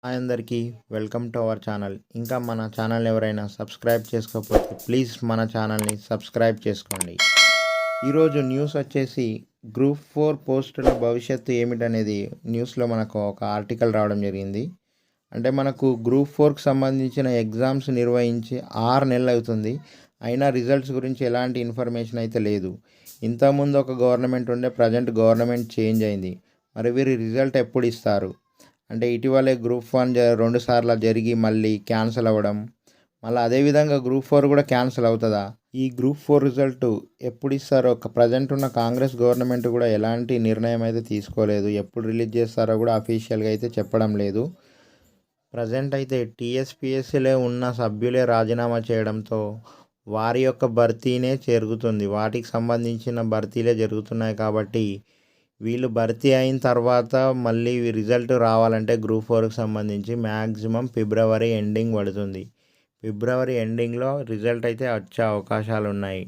Hi అందరికీ welcome to our channel. ఇంకా మన ఛానల్ ఎవరైనా సబ్స్క్రైబ్ చేసుకోకపోతే ప్లీజ్ మన ఛానల్ని సబ్స్క్రైబ్ చేసుకోండి. ఈరోజు న్యూస్ వచ్చేసి గ్రూప్ 4 పోస్టుల భవిష్యత్తు ఏమిటనేది న్యూస్లో మనకు ఒక ఆర్టికల్ రావడం జరిగింది. అంటే మనకు గ్రూప్ 4కి సంబంధించిన ఎగ్జామ్స్ నిర్వహించి 6 నెలలు అవుతుంది. అయినా రిజల్ట్స్ గురించి ఎలాంటి ఇన్ఫర్మేషన్ అయితే లేదు. ఇంతకుముందు ఒక గవర్నమెంట్ ఉండే, ప్రజెంట్ గవర్నమెంట్ చేంజ్ అయింది. మరి వీరి రిజల్ట్ ఎప్పుడు ఇస్తారు? అంటే ఇటీవలే గ్రూప్ 1 2 సార్లు జరిగి మళ్ళీ క్యాన్సిల్ అవ్వడం, మళ్ళీ అదేవిధంగా గ్రూప్ 4 కూడా క్యాన్సిల్ అవుతుందా? ఈ గ్రూప్ 4 రిజల్ట్ ఎప్పుడు ఇస్తారో ప్రజెంట్ ఉన్న కాంగ్రెస్ గవర్నమెంట్ కూడా ఎలాంటి నిర్ణయం అయితే తీసుకోలేదు. ఎప్పుడు రిలీజ్ చేస్తారో కూడా అఫీషియల్గా అయితే చెప్పడం లేదు. ప్రజెంట్ అయితే టీఎస్పీఎస్సీలో ఉన్న సభ్యులే రాజీనామా చేయడంతో వారి యొక్క భర్తీనే జరుగుతుంది. వాటికి సంబంధించిన భర్తీలే జరుగుతున్నాయి కాబట్టి వీళ్ళు భర్తీ అయిన తర్వాత మళ్ళీ రిజల్ట్ రావాలంటే గ్రూప్ 4కి సంబంధించి మ్యాక్సిమం ఫిబ్రవరి ఎండింగ్ పడుతుంది. ఫిబ్రవరి ఎండింగ్లో రిజల్ట్ అయితే వచ్చే అవకాశాలు ఉన్నాయి.